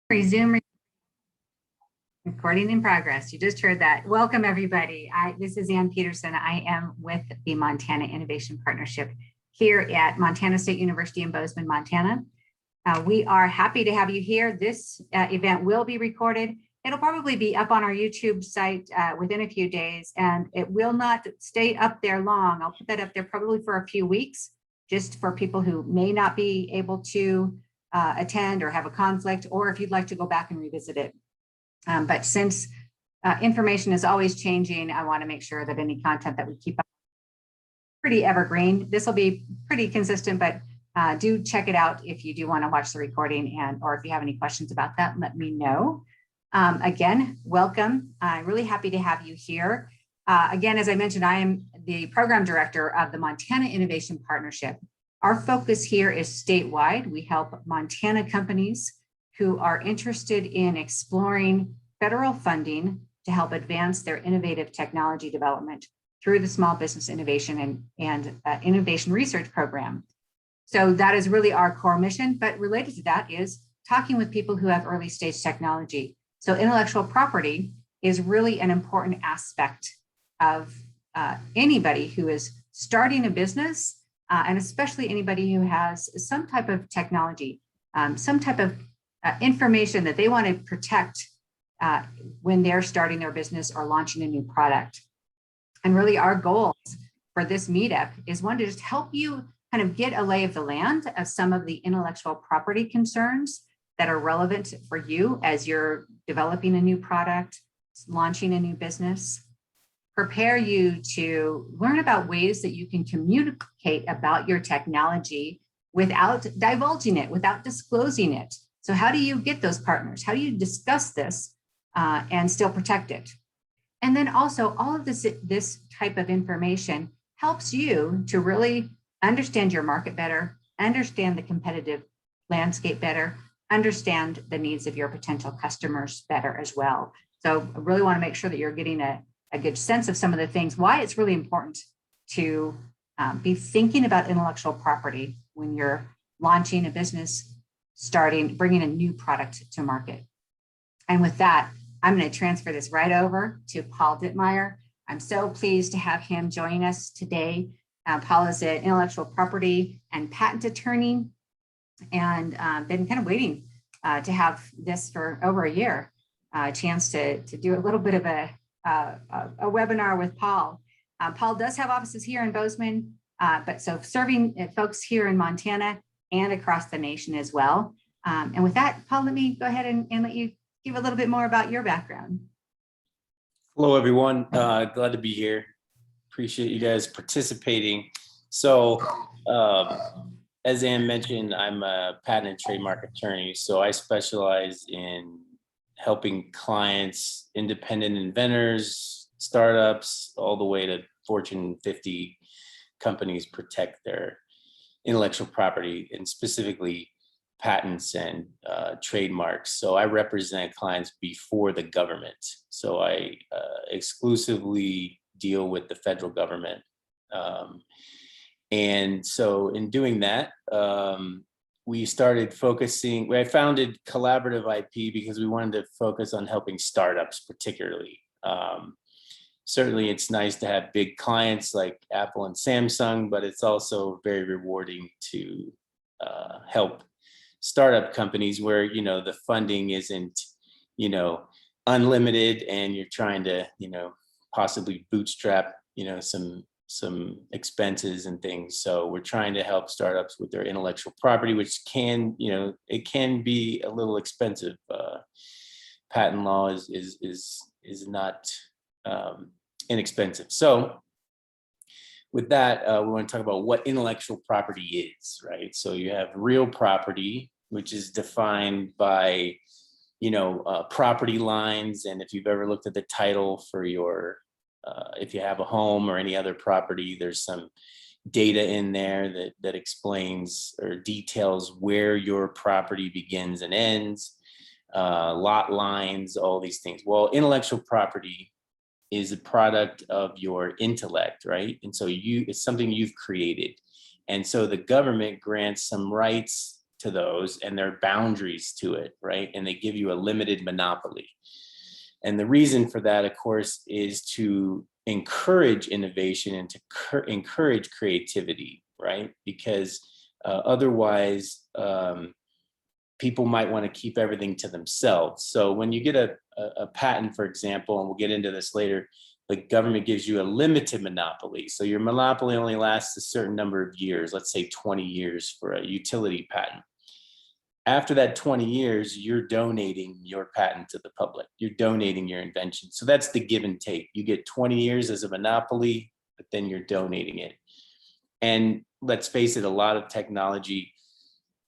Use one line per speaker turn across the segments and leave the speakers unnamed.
Resume recording in progress. You just heard that. Welcome, everybody. This is Ann Peterson. I am with the Montana Innovation Partnership here at Montana State University in Bozeman, Montana. We are happy to have you here. This event will be recorded. It'll probably be up on our YouTube site within a few days, and it will not stay up there long. I'll put that up there probably for a few weeks, just for people who may not be able to attend or have a conflict, or if you'd like to go back and revisit it. But since information is always changing, I want to make sure that any content that we keep up pretty evergreen. This will be pretty consistent, but do check it out if you do want to watch the recording, and or if you have any questions about that, let me know. Again, welcome. I'm really happy to have you here. Again, as I mentioned, I am the program director of the Montana Innovation Partnership. Our focus here is statewide. We help Montana companies who are interested in exploring federal funding to help advance their innovative technology development through the Small Business Innovation and Innovation Research Program. So that is really our core mission, but related to that is talking with people who have early stage technology. So intellectual property is really an important aspect of anybody who is starting a business, and especially anybody who has some type of technology, some type of information that they want to protect when they're starting their business or launching a new product. And really our goals for this meetup is one, to just help you kind of get a lay of the land of some of the intellectual property concerns that are relevant for you as you're developing a new product, launching a new business. Prepare you to learn about ways that you can communicate about your technology without divulging it, without disclosing it. So how do you get those partners? How do you discuss this and still protect it? And then also all of this type of information helps you to really understand your market better, understand the competitive landscape better, understand the needs of your potential customers better as well. So I really want to make sure that you're getting a good sense of some of the things, why it's really important to be thinking about intellectual property when you're launching a business, bringing a new product to market. And with that, I'm going to transfer this right over to Paul Ditmyer. I'm so pleased to have him join us today. Paul is an intellectual property and patent attorney, and been kind of waiting to have this for over a year, a chance to do a little bit of a webinar with Paul. Paul does have offices here in Bozeman, but so serving folks here in Montana and across the nation as well. And with that, Paul, let me go ahead and let you give a little bit more about your background.
Hello, everyone. Glad to be here. Appreciate you guys participating. So as Ann mentioned, I'm a patent and trademark attorney. So I specialize in helping clients, independent inventors, startups, all the way to Fortune 50 companies protect their intellectual property, and specifically patents and trademarks. So I represent clients before the government. So I exclusively deal with the federal government. And so in doing that, we started focusing, I founded Collaborative IP because we wanted to focus on helping startups particularly. Certainly it's nice to have big clients like Apple and Samsung, but it's also very rewarding to help startup companies where, you know, the funding isn't, you know, unlimited, and you're trying to, you know, possibly bootstrap, you know, some expenses and things. So we're trying to help startups with their intellectual property, which can, you know, it can be a little expensive. Patent law is not inexpensive. So with that, we want to talk about what intellectual property is, right? So you have real property, which is defined by, you know, property lines. And if you've ever looked at the title for your if you have a home or any other property, there's some data in there that explains or details where your property begins and ends, lot lines, all these things. Well, intellectual property is a product of your intellect, right? And so it's something you've created. And so the government grants some rights to those, and there are boundaries to it, right? And they give you a limited monopoly. And the reason for that, of course, is to encourage innovation and to encourage creativity, right? Because otherwise, people might want to keep everything to themselves. So when you get a patent, for example, and we'll get into this later, the government gives you a limited monopoly. So your monopoly only lasts a certain number of years, let's say 20 years for a utility patent. After that 20 years, you're donating your patent to the public. You're donating your invention. So that's the give and take. You get 20 years as a monopoly, but then you're donating it. And let's face it, a lot of technology,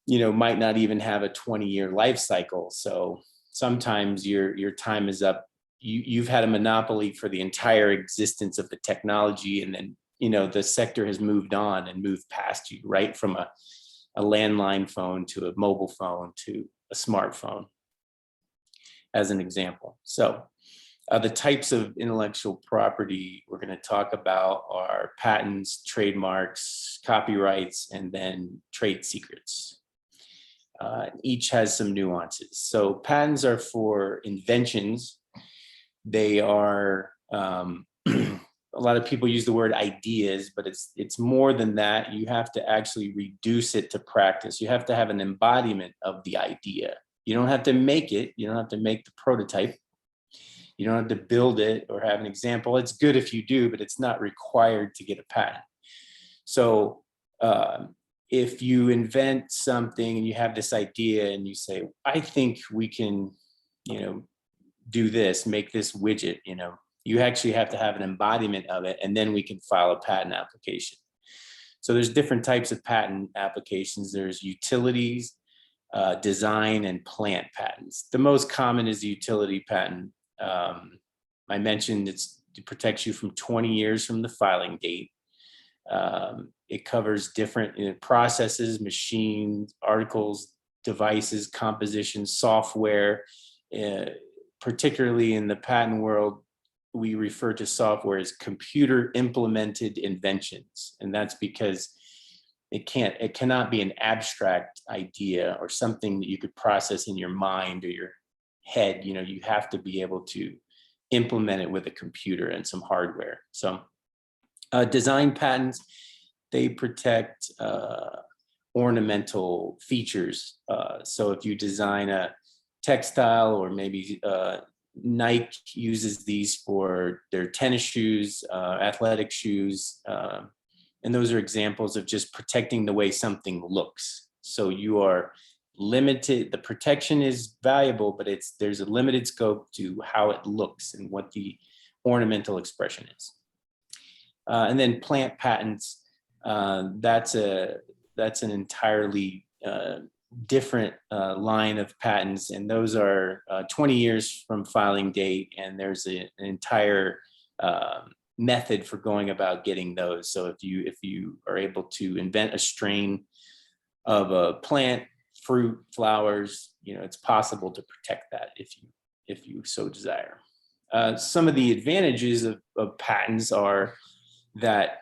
might not even have a 20-year life cycle. So sometimes your time is up. You've had a monopoly for the entire existence of the technology, and then the sector has moved on and moved past you, right? From a landline phone to a mobile phone to a smartphone, as an example. So the types of intellectual property we're going to talk about are patents, trademarks, copyrights, and then trade secrets. Each has some nuances. So patents are for inventions. They are, a lot of people use the word ideas, but it's more than that. You have to actually reduce it to practice. You have to have an embodiment of the idea. You don't have to make it. You don't have to make the prototype. You don't have to build it or have an example. It's good if you do, but it's not required to get a patent. So if you invent something and you have this idea and you say, I think we can, do this, make this widget, you actually have to have an embodiment of it, and then we can file a patent application. So there's different types of patent applications. There's utilities, design, and plant patents. The most common is the utility patent. I mentioned it protects you from 20 years from the filing date. It covers different processes, machines, articles, devices, compositions, software. Particularly in the patent world, we refer to software as computer implemented inventions. And that's because it cannot be an abstract idea or something that you could process in your mind or your head. You have to be able to implement it with a computer and some hardware. So design patents, they protect ornamental features. So if you design a textile, or maybe Nike uses these for their tennis shoes, athletic shoes, and those are examples of just protecting the way something looks. So you are limited. The protection is valuable, but there's a limited scope to how it looks and what the ornamental expression is. And then plant patents, that's an entirely different line of patents, and those are 20 years from filing date, and there's an entire method for going about getting those. So if you are able to invent a strain of a plant, fruit, flowers, it's possible to protect that if you so desire. Some of the advantages of patents are that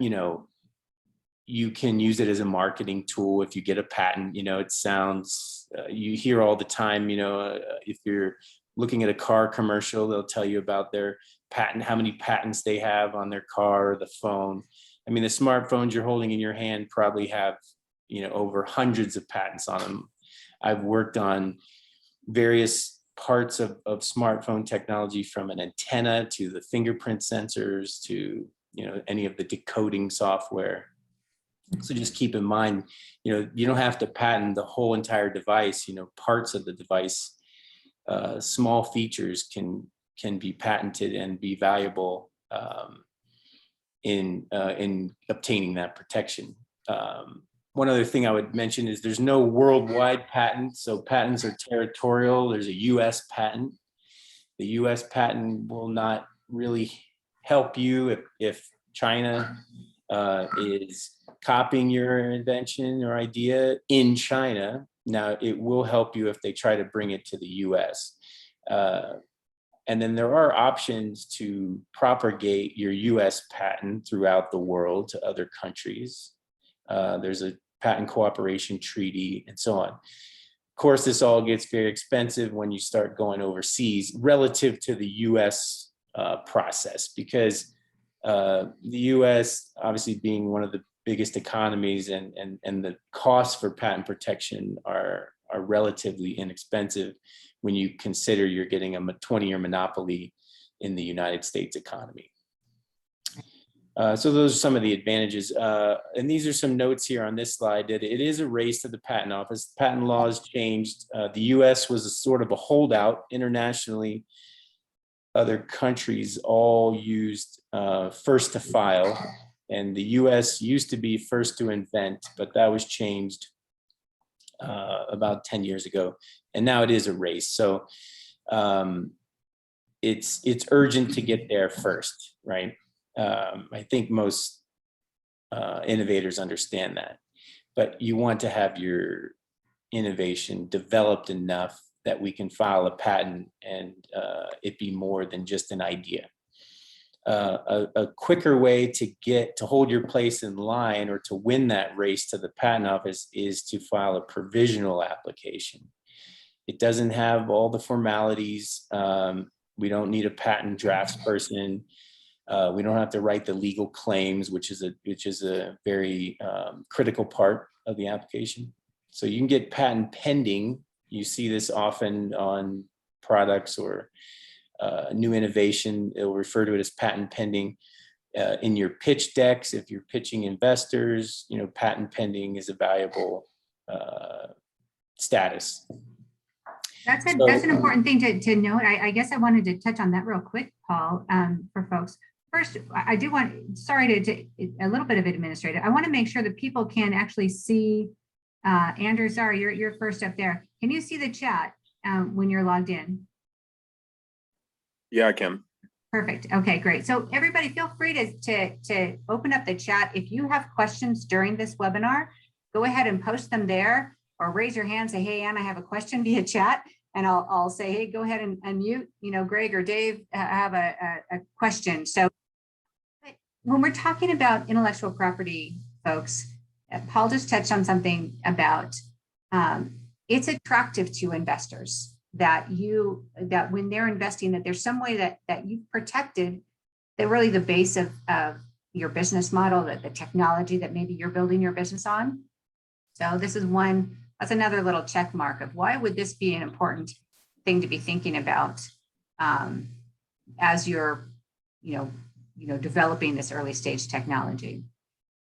you can use it as a marketing tool. If you get a patent, it sounds, you hear all the time, if you're looking at a car commercial, they'll tell you about their patent, how many patents they have on their car or the phone. I mean, the smartphones you're holding in your hand probably have, over hundreds of patents on them. I've worked on various parts of smartphone technology, from an antenna to the fingerprint sensors to, any of the decoding software. So just keep in mind, you don't have to patent the whole entire device. Parts of the device, small features can be patented and be valuable in obtaining that protection. One other thing I would mention is there's no worldwide patent. So patents are territorial. There's a US patent. The US patent will not really help you if China is copying your invention or idea in China. Now, it will help you if they try to bring it to the US. And then there are options to propagate your US patent throughout the world to other countries. There's a patent cooperation treaty, and so on. Of course, this all gets very expensive when you start going overseas relative to the US process, because the US, obviously being one of the biggest economies, and the costs for patent protection are relatively inexpensive when you consider you're getting a 20-year monopoly in the United States economy. So those are some of the advantages. And these are some notes here on this slide that it is a race to the patent office. Patent laws changed. The US was a sort of a holdout internationally. Other countries all used first to file, and the US used to be first to invent, but that was changed about 10 years ago. And now it is a race. So it's urgent to get there first, right? I think most innovators understand that, but you want to have your innovation developed enough that we can file a patent and it be more than just an idea. A quicker way to hold your place in line or to win that race to the patent office is to file a provisional application. It doesn't have all the formalities. We don't need a patent drafts person. We don't have to write the legal claims, which is a very critical part of the application. So you can get patent pending. You see this often on products or new innovation. It'll refer to it as patent pending. In your pitch decks, if you're pitching investors, patent pending is a valuable status.
That's an important thing to note. I guess I wanted to touch on that real quick, Paul, for folks. First, I do want, sorry to a little bit of administrative. I want to make sure that people can actually see, Andrew, sorry, you're first up there. Can you see the chat when you're logged in?
Yeah, I can.
Perfect. Okay, great. So everybody feel free to open up the chat. If you have questions during this webinar, go ahead and post them there, or raise your hand, say, hey, Ann, I have a question via chat. And I'll say, hey, go ahead and unmute, Greg or Dave have a question. So when we're talking about intellectual property, folks, Paul just touched on something about it's attractive to investors that when they're investing, that there's some way that you've protected really the base of your business model, that the technology that maybe you're building your business on. So this is that's another little check mark of why would this be an important thing to be thinking about as you're, developing this early stage technology.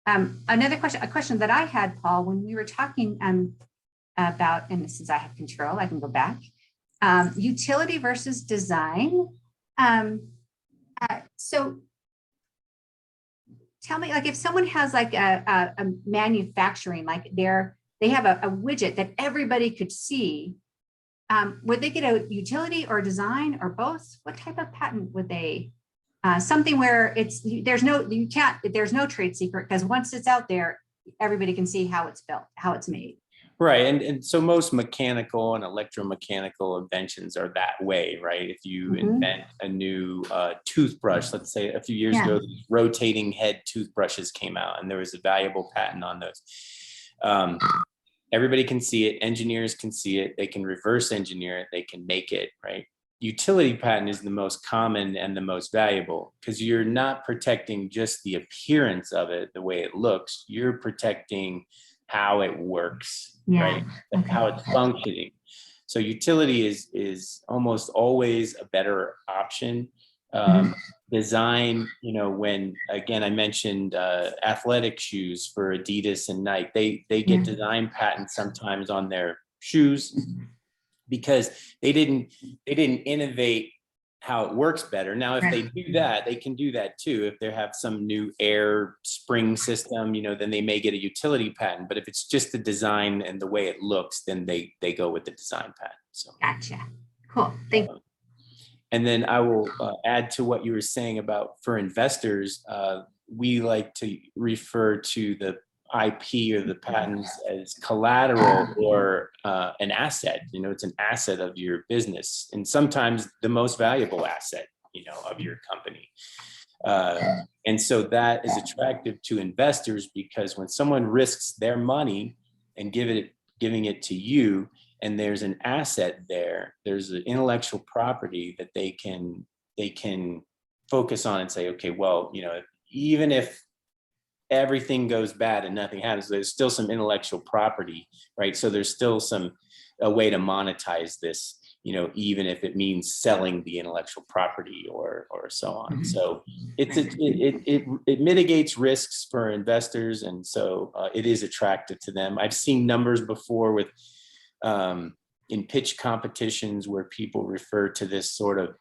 Another question, a question that I had, Paul, when we were talking about, and this is I have control, I can go back, utility versus design. So tell me, like, if someone has like a manufacturing, like they have a widget that everybody could see, would they get a utility or design or both? What type of patent would they? Something where there's no trade secret, because once it's out there, everybody can see how it's built, how it's made.
Right, and so most mechanical and electromechanical inventions are that way, right? If you invent a new toothbrush, let's say a few years ago, these rotating head toothbrushes came out, and there was a valuable patent on those. Everybody can see it, engineers can see it, they can reverse engineer it, they can make it, right? Utility patent is the most common and the most valuable, because you're not protecting just the appearance of it, the way it looks, you're protecting how it works, right? Okay. How it's functioning. So utility is almost always a better option. Design, when, again, I mentioned athletic shoes for Adidas and Nike, they get design patents sometimes on their shoes because they didn't innovate how it works better. Now, if they do that, they can do that too. If they have some new air spring system, then they may get a utility patent. But if it's just the design and the way it looks, then they go with the design patent. So
gotcha. Cool. Thank you.
And then I will add to what you were saying about for investors, we like to refer to the IP or the patents as collateral or an asset. It's an asset of your business, and sometimes the most valuable asset, of your company. And so that is attractive to investors because when someone risks their money and giving it to you, and there's an asset there, there's an intellectual property that they can focus on and say, okay, well, even if everything goes bad and nothing happens, there's still some intellectual property, right? So there's still a way to monetize this, even if it means selling the intellectual property or so on. So it mitigates risks for investors, and so it is attractive to them. I've seen numbers before with in pitch competitions where people refer to this sort of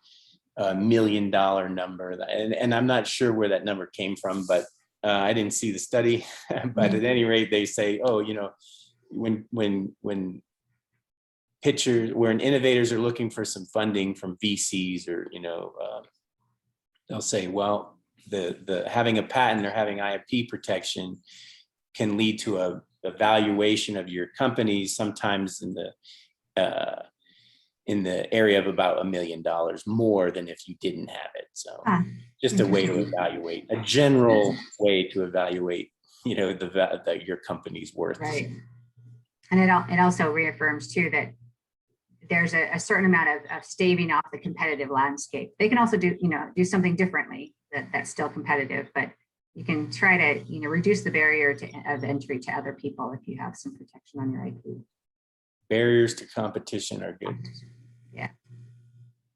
$1 million number, and I'm not sure where that number came from, but I didn't see the study. But at any rate, they say, oh, when pitchers, when innovators are looking for some funding from VCs, or they'll say, well, the having a patent or having IP protection can lead to a valuation of your company sometimes in the area of about $1 million more than if you didn't have it. So just a way to evaluate, a general way to evaluate, your company's worth.
Right. And it also reaffirms too that there's a certain amount of staving off the competitive landscape. They can also do something differently that's still competitive, but you can try to, reduce the barrier of entry to other people if you have some protection on your IP.
Barriers to competition are good.
Yeah.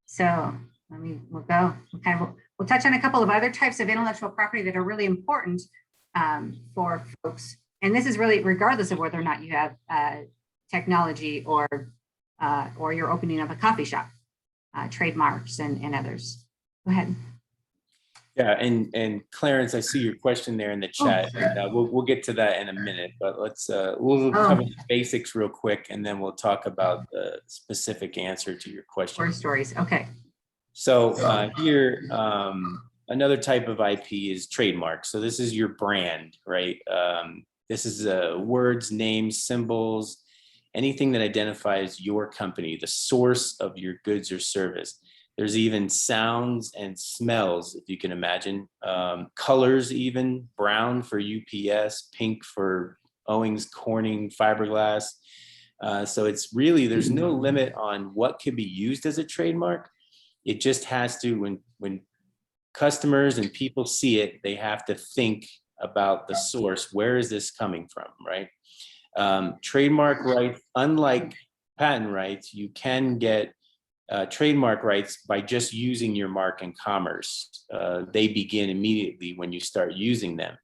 So we'll touch on a couple of other types of intellectual property that are really important for folks. And this is really regardless of whether or not you have technology or you're opening up a coffee shop, trademarks and others. Go ahead.
Yeah, and Clarence, I see your question there in the chat. We'll get to that in a minute, but we'll cover the basics real quick, and then we'll talk about the specific answer to your question.
Or stories, okay.
So here, another type of IP is trademark. So this is your brand, right? This is words, names, symbols, anything that identifies your company, the source of your goods or service. There's even sounds and smells, if you can imagine. Colors even, brown for UPS, pink for Owings Corning fiberglass. So it's really, there's no limit on what could be used as a trademark. It just has to, when customers and people see it, they have to think about the source. Where is this coming from, right? Trademark rights, unlike patent rights, you can get trademark rights by just using your mark in commerce. They begin immediately when you start using them.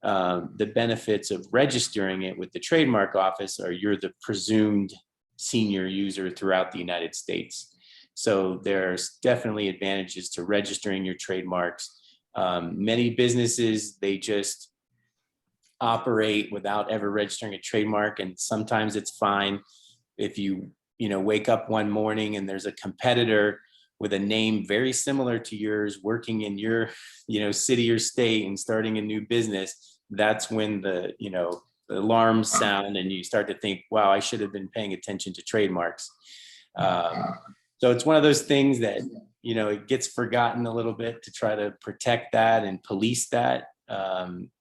The benefits of registering it with the trademark office are you're the presumed senior user throughout the United States. So there's definitely advantages to registering your trademarks. Many businesses, they just operate without ever registering a trademark, and sometimes it's fine if you wake up one morning and there's a competitor with a name very similar to yours working in your city or state and starting a new business. That's when the alarms sound and you start to think, wow, I should have been paying attention to trademarks. So it's one of those things that it gets forgotten a little bit to try to protect that and police that.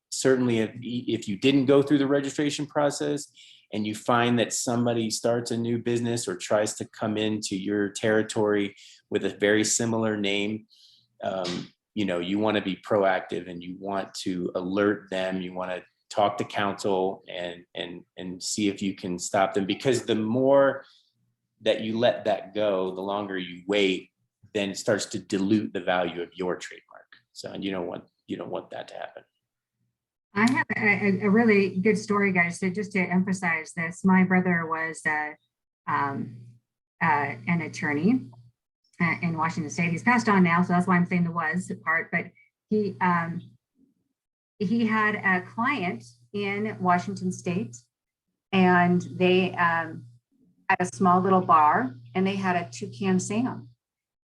Certainly if you didn't go through the registration process and you find that somebody starts a new business or tries to come into your territory with a very similar name, you want to be proactive and you want to alert them. You want to talk to counsel and see if you can stop them, because the more that you let that go, the longer you wait, then it starts to dilute the value of your trademark. So, and you don't want that to happen.
I have a really good story, guys. So just to emphasize this, my brother was an attorney in Washington State. He's passed on now, so that's why I'm saying the was part. But he had a client in Washington State, and they had a small little bar, and they had a Toucan Sam,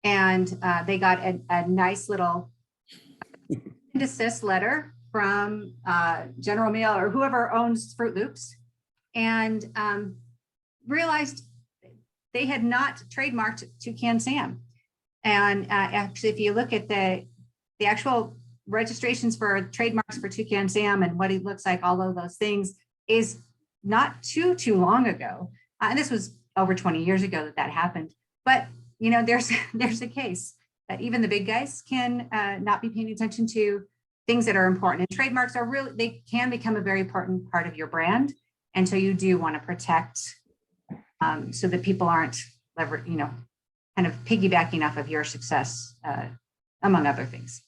and they got a nice little desist letter from General Mills or whoever owns Fruit Loops, and realized they had not trademarked Toucan Sam. And actually, if you look at the the actual registrations for trademarks for Toucan Sam and what he looks like, all of those things, is not too long ago. And this was over 20 years ago that happened. But there's a case that even the big guys can not be paying attention to things that are important. And trademarks are really, they can become a very important part of your brand. And so you do want to protect so that people aren't kind of piggybacking off of your success, among other things,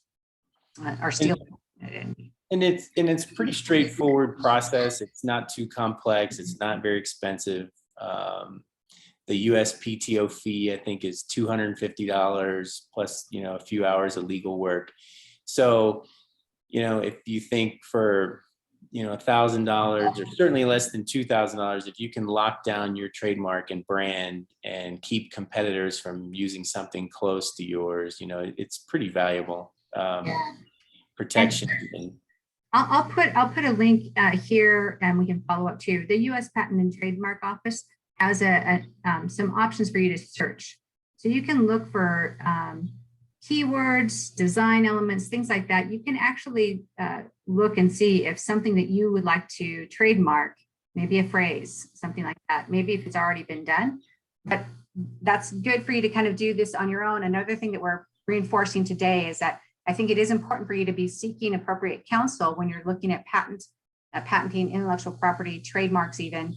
or stealing.
And it's pretty straightforward process. It's not too complex. It's not very expensive. The USPTO fee, I think, is $250 plus, a few hours of legal work. So, if you think for, $1,000 or certainly less than $2,000, if you can lock down your trademark and brand and keep competitors from using something close to yours, it's pretty valuable protection. And
I'll put a link here, and we can follow up too. The U.S. Patent and Trademark Office has some options for you to search. So you can look for keywords, design elements, things like that. You can actually look and see if something that you would like to trademark, maybe a phrase, something like that, maybe if it's already been done. But that's good for you to kind of do this on your own. Another thing that we're reinforcing today is that I think it is important for you to be seeking appropriate counsel when you're looking at patenting, intellectual property, trademarks even.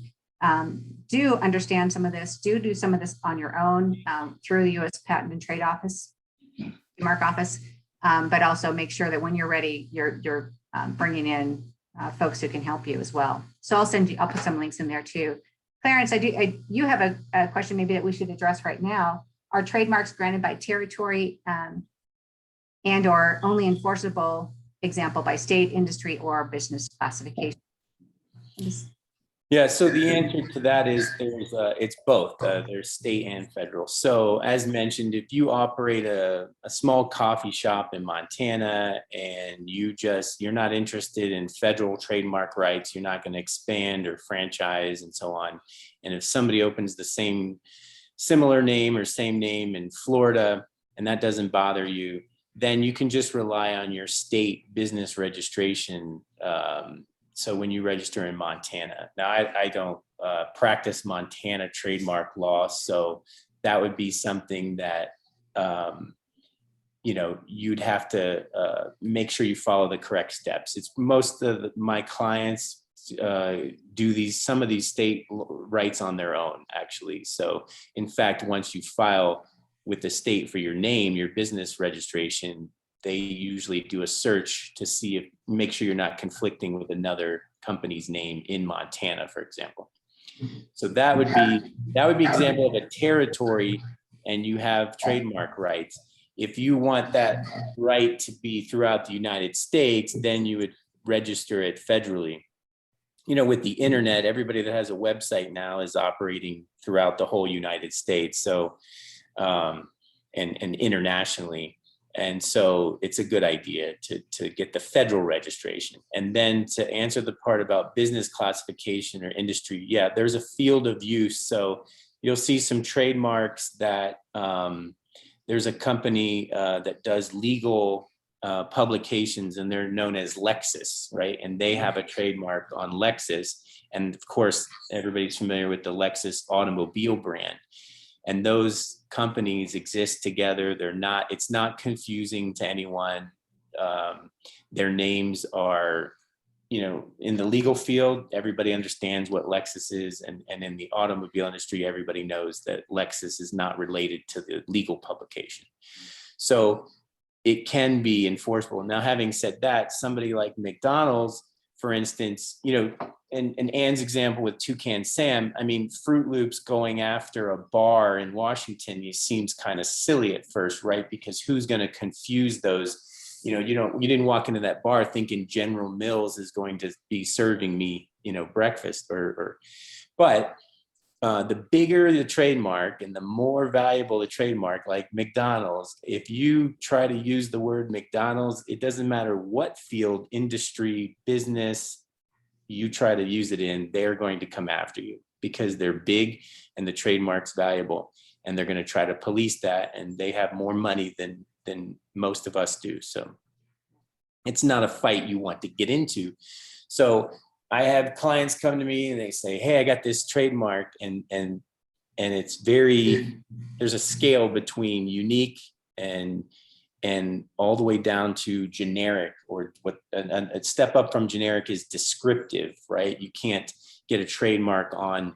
Do understand some of this, do some of this on your own through the U.S. Patent and Trademark Office, but also make sure that when you're ready, you're bringing in folks who can help you as well. So I'll put some links in there too. Clarence, you have a question maybe that we should address right now. Are trademarks granted by territory and or only enforceable, example, by state, industry, or business classification?
Yeah, so the answer to that is it's both. There's state and federal. So as mentioned, if you operate a small coffee shop in Montana and you're not interested in federal trademark rights, you're not going to expand or franchise and so on. And if somebody opens the similar name or same name in Florida and that doesn't bother you, then you can just rely on your state business registration. So when you register in Montana, now I don't practice Montana trademark law, so that would be something that you'd have to make sure you follow the correct steps. It's most of my clients do some of these state rights on their own, actually. So in fact, once you file with the state for your name, your business registration, they usually do a search to make sure you're not conflicting with another company's name in Montana, for example. So that would be example of a territory, and you have trademark rights. If you want that right to be throughout the United States, then you would register it federally. With the internet, everybody that has a website now is operating throughout the whole United States. So, and internationally. And so it's a good idea to get the federal registration. And then to answer the part about business classification or industry, yeah, there's a field of use. So you'll see some trademarks that there's a company that does legal publications, and they're known as Lexus, right? And they have a trademark on Lexus. And of course, everybody's familiar with the Lexus automobile brand. And those companies exist together. It's not confusing to anyone. Their names are, in the legal field, everybody understands what Lexus is. And in the automobile industry, everybody knows that Lexus is not related to the legal publication. So it can be enforceable. Now, having said that, somebody like McDonald's, for instance, and Ann's example with Toucan Sam, I mean, Fruit Loops going after a bar in Washington, it seems kind of silly at first, right? Because who's going to confuse those? You didn't walk into that bar thinking General Mills is going to be serving me, breakfast but the bigger the trademark and the more valuable the trademark, like McDonald's, if you try to use the word McDonald's, it doesn't matter what field, industry, business, you try to use it in, they're going to come after you because they're big and the trademark's valuable, and they're going to try to police that, and they have more money than most of us do. So it's not a fight you want to get into. So I have clients come to me and they say, hey, I got this trademark, and it's there's a scale between unique and all the way down to generic, or what a step up from generic is descriptive, right? You can't get a trademark on,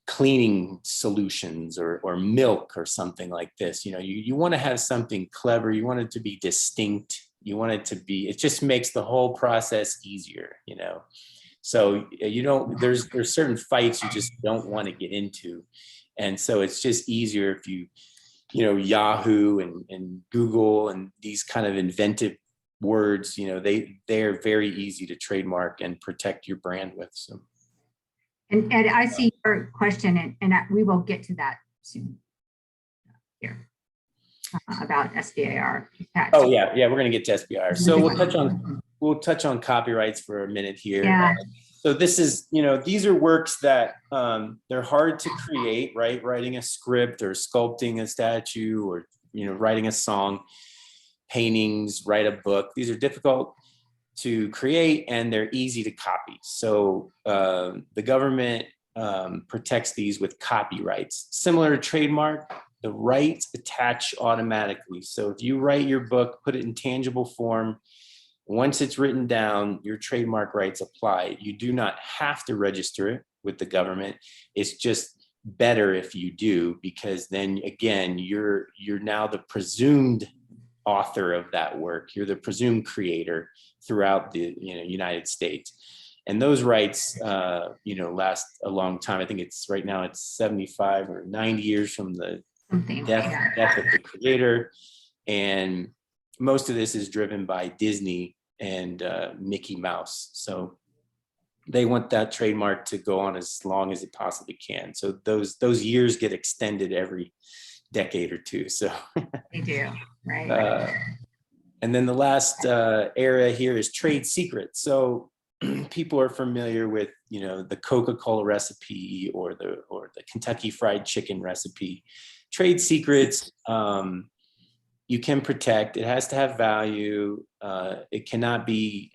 cleaning solutions or milk or something like this. You want to have something clever. You want it to be distinct. You want it to be, it just makes the whole process easier, So there's certain fights you just don't want to get into. And so it's just easier if Yahoo and Google and these kind of inventive words, they're very easy to trademark and protect your brand with. So.
And Ed, I see your question, and we will get to that soon here about SBIR.
Oh yeah, we're going to get to SBIR. So we'll touch on copyrights for a minute here.
Yeah.
So this is, these are works that they're hard to create, right? Writing a script or sculpting a statue, or writing a song, paintings, write a book. These are difficult to create and they're easy to copy. So the government protects these with copyrights. Similar to trademark, the rights attach automatically. So if you write your book, put it in tangible form, once it's written down, your trademark rights apply. You do not have to register it with the government. It's just better if you do, because then again, you're now the presumed author of that work. You're the presumed creator throughout the United States. And those rights last a long time. I think right now it's 75 or 90 years from the death of the creator. And most of this is driven by Disney and Mickey Mouse. So they want that trademark to go on as long as it possibly can. So those years get extended every decade or two. So
they do, right?
And then the last area here is trade secrets. So people are familiar with the Coca-Cola recipe or the Kentucky Fried Chicken recipe. Trade secrets, you can protect. It has to have value. It cannot be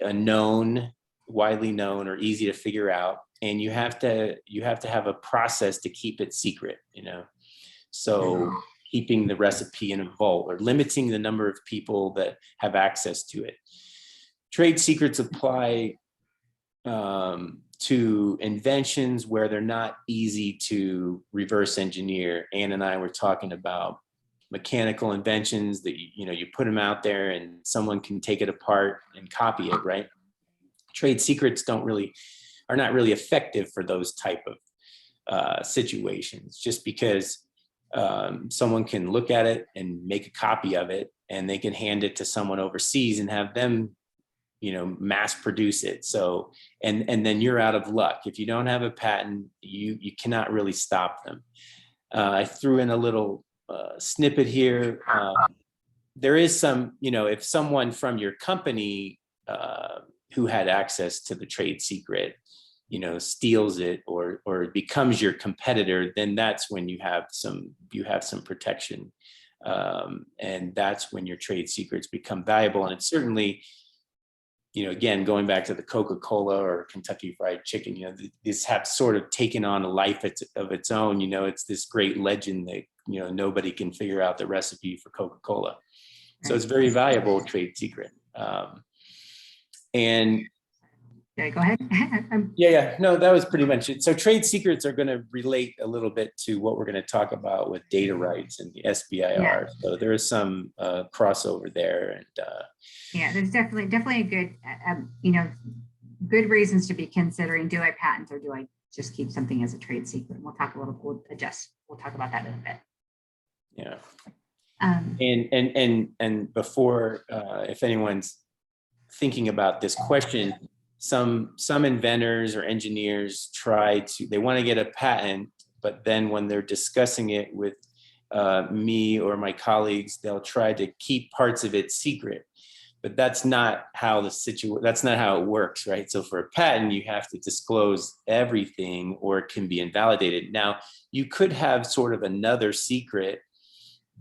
widely known or easy to figure out. And you have to have a process to keep it secret, So keeping the recipe in a vault or limiting the number of people that have access to it. Trade secrets apply to inventions where they're not easy to reverse engineer. Ann and I were talking about mechanical inventions that you put them out there and someone can take it apart and copy it, right? Trade secrets are not really effective for those type of situations, just because someone can look at it and make a copy of it, and they can hand it to someone overseas and have them mass produce it. So and then you're out of luck. If you don't have a patent, you cannot really stop them. I threw in a little snippet here. There is some, if someone from your company who had access to the trade secret steals it or becomes your competitor, then that's when you have some protection. And that's when your trade secrets become valuable. And it's certainly, again, going back to the Coca-Cola or Kentucky Fried Chicken, these have sort of taken on a life of its own. It's this great legend that, nobody can figure out the recipe for Coca-Cola. So it's very valuable trade secret. And
Okay, go ahead.
Yeah. No, that was pretty much it. So trade secrets are going to relate a little bit to what we're going to talk about with data rights and the SBIR. Yeah. So there is some crossover there. And
yeah, there's definitely a good, good reasons to be considering, do I patent or do I just keep something as a trade secret? We'll talk about that in a bit.
Yeah. And before, if anyone's thinking about this question, some inventors or engineers they want to get a patent, but then when they're discussing it with me or my colleagues, they'll try to keep parts of it secret. But that's not how that's not how it works, right? So for a patent, you have to disclose everything or it can be invalidated. Now, you could have sort of another secret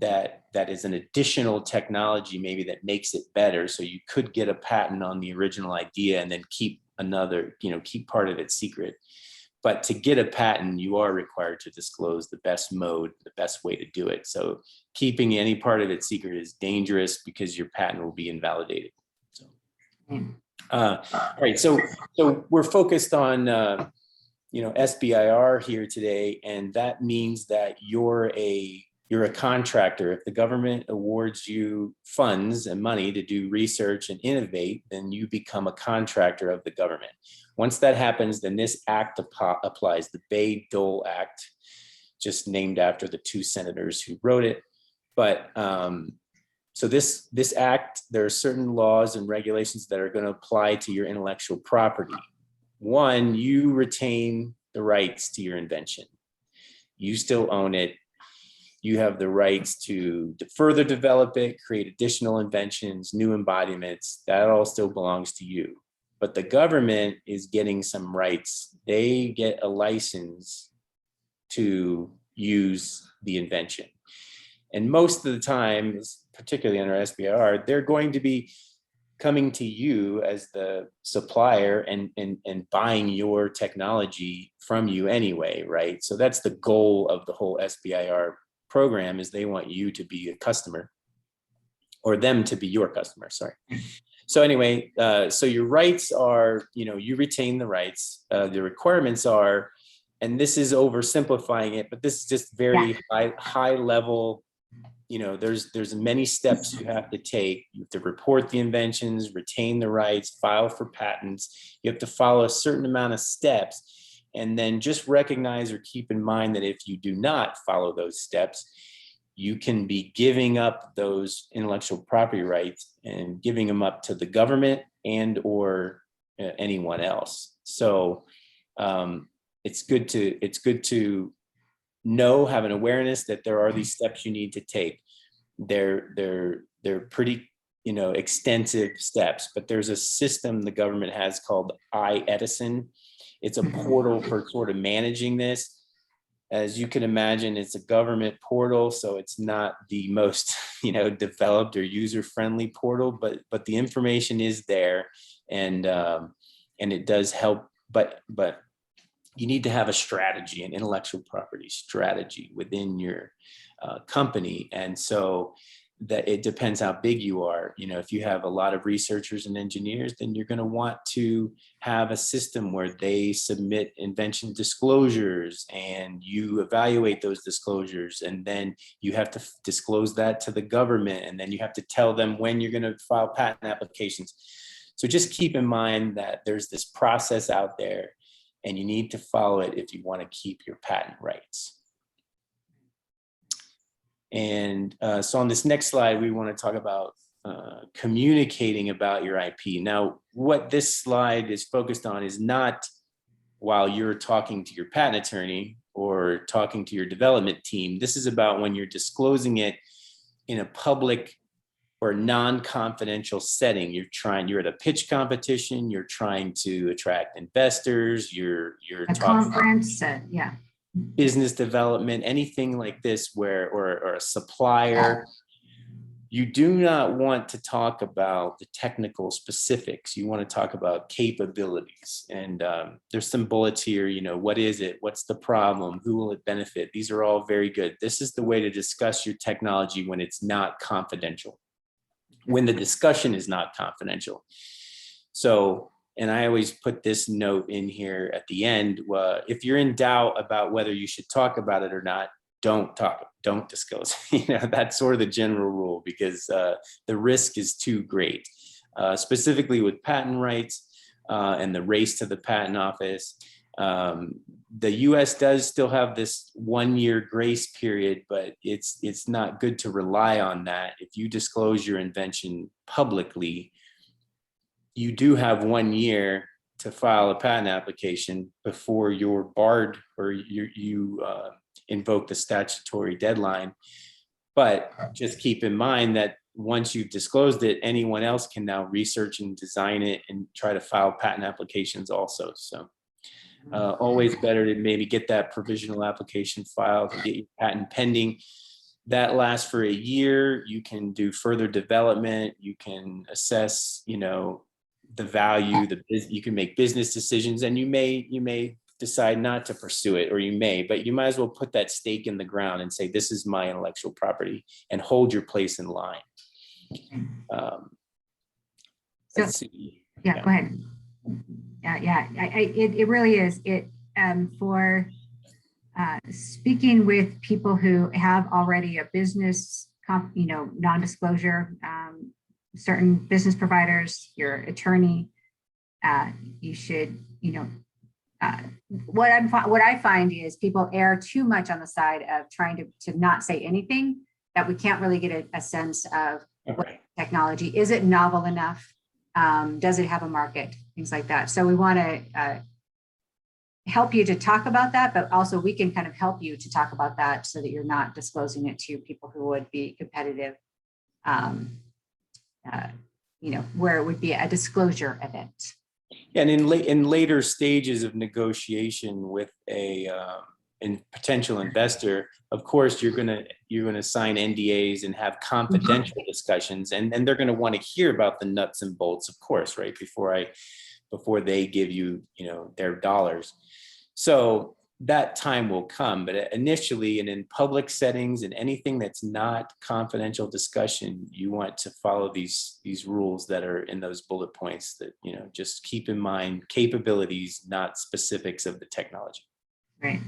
that is an additional technology maybe that makes it better. So you could get a patent on the original idea and then keep another, keep part of it secret. But to get a patent, you are required to disclose the best mode, the best way to do it. So keeping any part of it secret is dangerous because your patent will be invalidated. So, all right. So we're focused on, SBIR here today, and that means that you're a contractor. If the government awards you funds and money to do research and innovate, then you become a contractor of the government. Once that happens, then this act applies, the Bayh-Dole Act, just named after the two senators who wrote it. But so this act, there are certain laws and regulations that are going to apply to your intellectual property. One, you retain the rights to your invention. You still own it. You have the rights to further develop it, create additional inventions, new embodiments. That all still belongs to you. But the government is getting some rights. They get a license to use the invention. And most of the time, particularly under SBIR, they're going to be coming to you as the supplier and buying your technology from you anyway, right? So that's the goal of the whole SBIR program, is they want you to be a customer, or them to be your customer, sorry. So anyway, so your rights are, you retain the rights. The requirements are, and this is oversimplifying it, but this is just very high level. There's many steps you have to take. You have to report the inventions, retain the rights, file for patents. You have to follow a certain amount of steps, and then just recognize or keep in mind that if you do not follow those steps, you can be giving up those intellectual property rights and giving them up to the government and or anyone else. So it's good to have an awareness that there are these steps you need to take. They're pretty extensive steps, but there's a system the government has called iEdison. It's a portal for sort of managing this. As you can imagine, it's a government portal, so it's not the most developed or user-friendly portal, but the information is there, and it does help. But you need to have a strategy, an intellectual property strategy within your company, and so that it depends how big you are. If you have a lot of researchers and engineers, then you're going to want to have a system where they submit invention disclosures and you evaluate those disclosures, and then you have to disclose that to the government, and then you have to tell them when you're going to file patent applications. So just keep in mind that there's this process out there, and you need to follow it if you want to keep your patent rights. And so on this next slide, we want to talk about communicating about your IP. Now, what this slide is focused on is not while you're talking to your patent attorney or talking to your development team. This is about when you're disclosing it in a public or non-confidential setting. You're at a pitch competition, you're trying to attract investors, you're
a conference,
business development, anything like this, or a supplier. You do not want to talk about the technical specifics. You want to talk about capabilities. And there's some bullets here, what is it? What's the problem? Who will it benefit? These are all very good. This is the way to discuss your technology when it's not confidential, when the discussion is not confidential. So, and I always put this note in here at the end. If you're in doubt about whether you should talk about it or not, don't disclose. That's sort of the general rule, because the risk is too great, specifically with patent rights and the race to the patent office. The US does still have this 1-year grace period, but it's not good to rely on that. If you disclose your invention publicly, you do have 1 year to file a patent application before you're barred or you invoke the statutory deadline. But just keep in mind that once you've disclosed it, anyone else can now research and design it and try to file patent applications also. So always better to maybe get that provisional application filed and get your patent pending. That lasts for a year. You can do further development. You can assess, the value, you can make business decisions, and you may decide not to pursue it, or but you might as well put that stake in the ground and say, this is my intellectual property, and hold your place in line. Let's see.
Yeah, go ahead. It really is. For speaking with people who have already a business, non-disclosure, certain business providers, your attorney, you should, what I find is people err too much on the side of trying to not say anything, that we can't really get a sense of what technology. Is it novel enough? Does it have a market? Things like that. So we want to help you to talk about that, but also we can kind of help you to talk about that so that you're not disclosing it to people who would be competitive, where it would be a disclosure event.
And in later stages of negotiation with a potential investor, of course, you're gonna sign NDAs and have confidential discussions, and they're gonna want to hear about the nuts and bolts, of course, right, before they give you, their dollars. So that time will come, but initially and in public settings and anything that's not confidential discussion, you want to follow these rules that are in those bullet points that, just keep in mind capabilities, not specifics of the technology.
Right.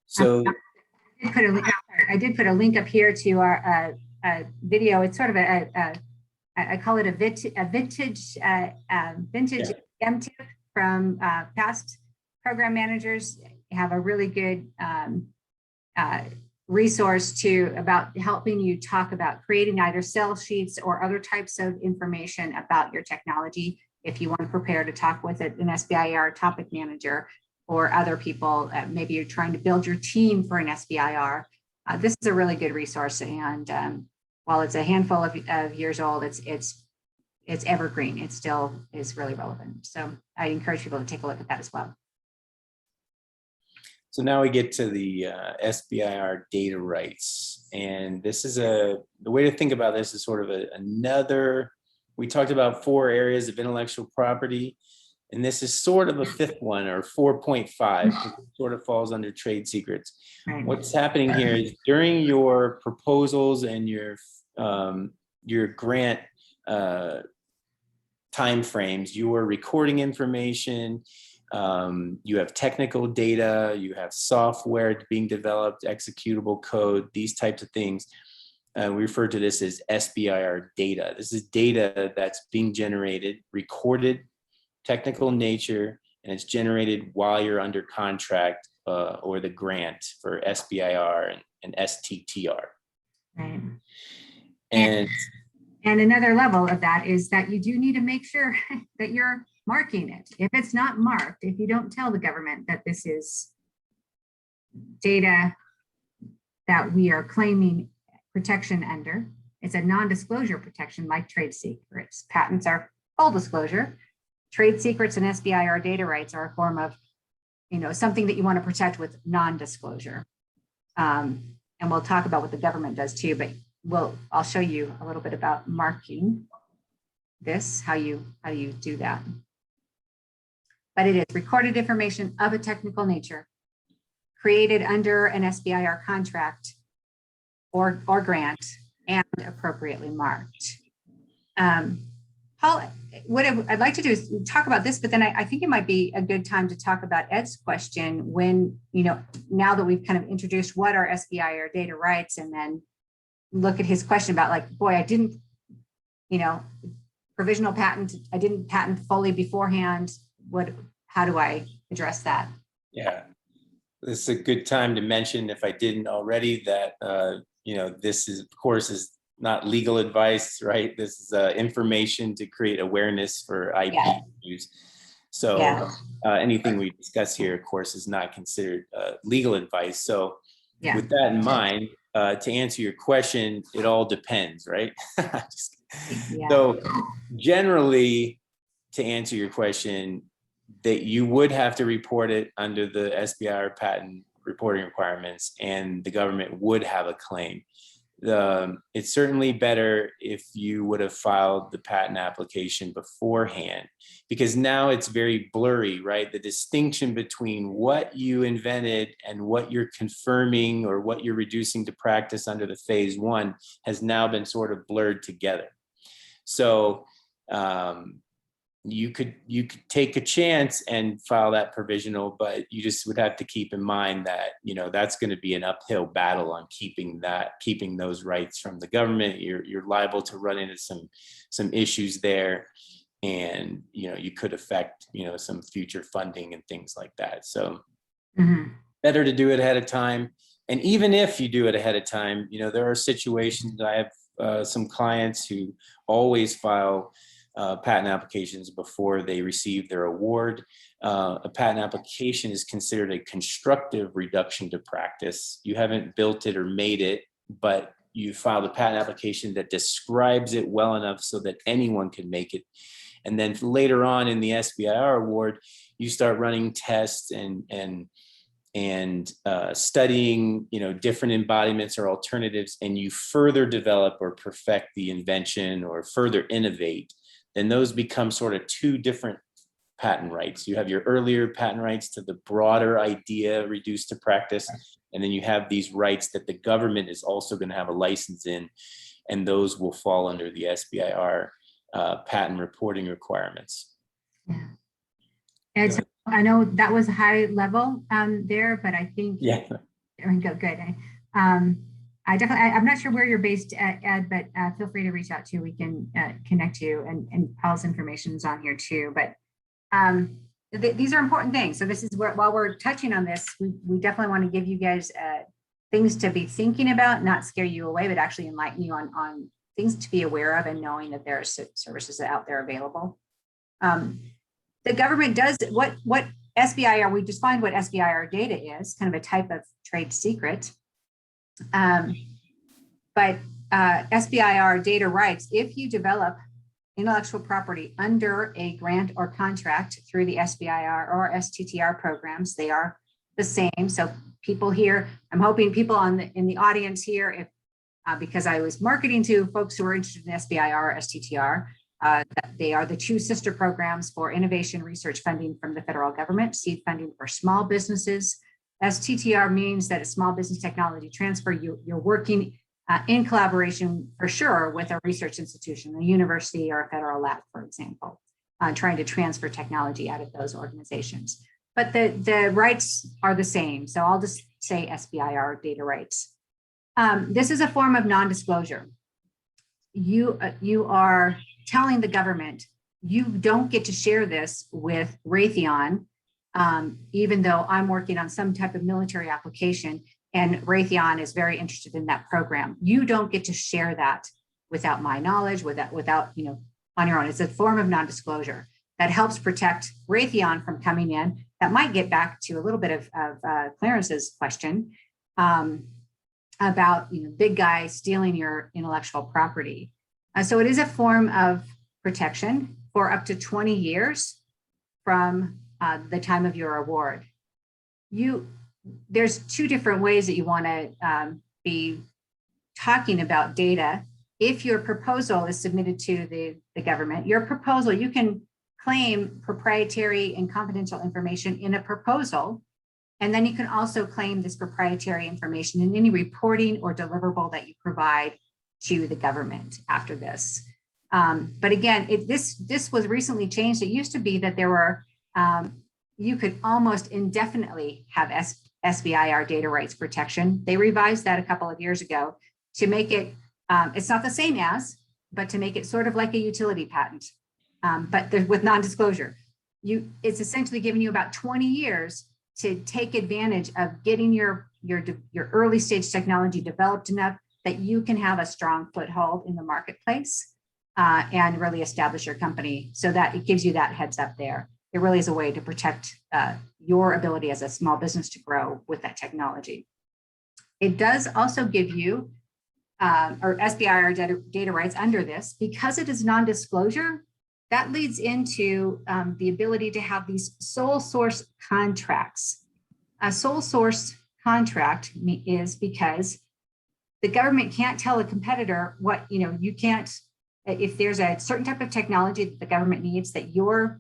So
I did put a link up here to our video. It's sort of I call it a vintage M-tip from past program managers. Have a really good resource about helping you talk about creating either sell sheets or other types of information about your technology. If you want to prepare to talk with an SBIR topic manager or other people, maybe you're trying to build your team for an SBIR. This is a really good resource, and while it's a handful of years old, it's evergreen. It still is really relevant. So I encourage people to take a look at that as well.
So now we get to the SBIR data rights, and this is the way to think about this is sort of another. We talked about 4 areas of intellectual property, and this is sort of a 5th one, or 4.5, because it sort of falls under trade secrets.
Right.
What's happening here is during your proposals and your grant timeframes, you are recording information. You have technical data, you have software being developed, executable code, these types of things. We refer to this as SBIR data. This is data that's being generated, recorded, technical nature, and it's generated while you're under contract or the grant for SBIR and STTR.
Right.
And
another level of that is that you do need to make sure that you're marking it. If it's not marked, if you don't tell the government that this is data that we are claiming protection under, it's a non-disclosure protection like trade secrets. Patents are full disclosure. Trade secrets and SBIR data rights are a form of, something that you want to protect with non-disclosure. And we'll talk about what the government does too, but I'll show you a little bit about marking this, how you do that. But it is recorded information of a technical nature created under an SBIR contract or grant and appropriately marked. Paul, what I'd like to do is talk about this, but then I think it might be a good time to talk about Ed's question when, now that we've kind of introduced what are SBIR data rights, and then look at his question about I didn't, provisional patent, I didn't patent fully beforehand. How do I address that?
Yeah, this is a good time to mention, if I didn't already, that, this is, of course, is not legal advice, right? This is information to create awareness for IP use. So anything we discuss here, of course, is not considered legal advice. So with that in mind, to answer your question, it all depends, right? So generally, to answer your question, that you would have to report it under the SBIR patent reporting requirements, and the government would have a claim. It's certainly better if you would have filed the patent application beforehand, because now it's very blurry, right? The distinction between what you invented and what you're confirming or what you're reducing to practice under the Phase I has now been sort of blurred together. So you could take a chance and file that provisional, but you just would have to keep in mind that, you know, that's going to be an uphill battle on keeping those rights from the government. You're liable to run into some issues there, and, you know, you could affect, you know, some future funding and things like that. So better to do it ahead of time. And even if you do it ahead of time, you know, there are situations, I have some clients who always file patent applications before they receive their award. A patent application is considered a constructive reduction to practice. You haven't built it or made it, but you filed a patent application that describes it well enough so that anyone can make it. And then later on in the SBIR award, you start running tests and studying, you know, different embodiments or alternatives, and you further develop or perfect the invention or further innovate. Then those become sort of two different patent rights. You have your earlier patent rights to the broader idea reduced to practice, and then you have these rights that the government is also going to have a license in, and those will fall under the SBIR patent reporting requirements.
Yeah. And so I know that was high level there, but I think good. I'm not sure where you're based at, Ed, but feel free to reach out to. We can connect you, and Paul's information is on here too. But these are important things. So this is where, while we're touching on this, we definitely want to give you guys things to be thinking about, not scare you away, but actually enlighten you on things to be aware of, and knowing that there are services out there available. The government does what SBIR, we defined what SBIR data is, kind of a type of trade secret. But SBIR data rights, if you develop intellectual property under a grant or contract through the SBIR or STTR programs, they are the same. So people here, I'm hoping people in the audience here, if because I was marketing to folks who are interested in SBIR or STTR, they are the two sister programs for innovation research funding from the federal government, seed funding for small businesses. STTR means that a small business technology transfer, you're working in collaboration for sure with a research institution, a university or a federal lab, for example, trying to transfer technology out of those organizations. But the rights are the same. So I'll just say SBIR data rights. This is a form of non-disclosure. You are telling the government you don't get to share this with Raytheon, even though I'm working on some type of military application and Raytheon is very interested in that program. You don't get to share that without my knowledge, without on your own. It's a form of non-disclosure that helps protect Raytheon from coming in. That might get back to a little bit of Clarence's question about big guy stealing your intellectual property. So it is a form of protection for up to 20 years from the time of your award. There's two different ways that you want to be talking about data. If your proposal is submitted to the government, your proposal, you can claim proprietary and confidential information in a proposal. And then you can also claim this proprietary information in any reporting or deliverable that you provide to the government after this. But again, this was recently changed. It used to be that there were, you could almost indefinitely have SBIR data rights protection. They revised that a couple of years ago to make it, it's not the same as, but to make it sort of like a utility patent, but with non-disclosure. It's essentially giving you about 20 years to take advantage of getting your early stage technology developed enough that you can have a strong foothold in the marketplace and really establish your company, so that it gives you that heads up there. It really is a way to protect your ability as a small business to grow with that technology. It does also give you or SBIR data rights under this, because it is non-disclosure. That leads into the ability to have these sole source contracts. Sole source contract is because the government can't tell a competitor what, you can't, if there's a certain type of technology that the government needs that your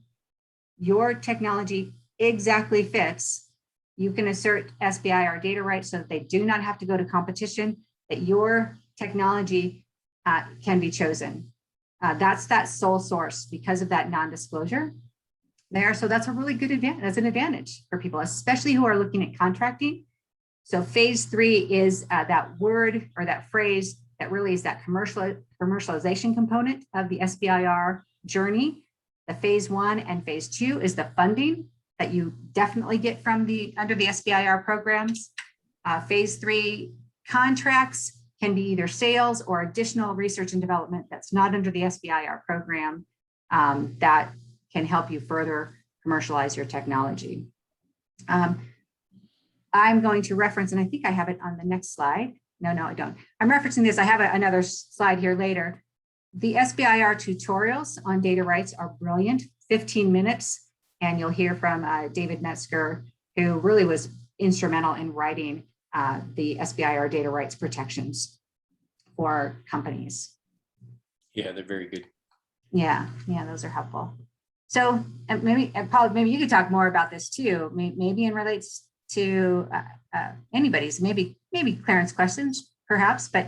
technology exactly fits, you can assert SBIR data rights so that they do not have to go to competition, that your technology can be chosen. That's that sole source because of that non-disclosure there. So that's a really good advantage. That's an advantage for people, especially who are looking at contracting. So phase 3 is that word or that phrase that really is that commercialization component of the SBIR journey. The phase 1 and phase 2 is the funding that you definitely get from under the SBIR programs. Phase 3 contracts can be either sales or additional research and development that's not under the SBIR program that can help you further commercialize your technology. I'm going to reference, and I think I have it on the next slide. No, I don't. I'm referencing this. I have another slide here later. The SBIR tutorials on data rights are brilliant, 15 minutes, and you'll hear from David Metzger, who really was instrumental in writing the SBIR data rights protections for companies.
Yeah, they're very good.
Yeah, those are helpful. So maybe you could talk more about this too. Maybe it relates to anybody's, maybe Clarence questions perhaps, but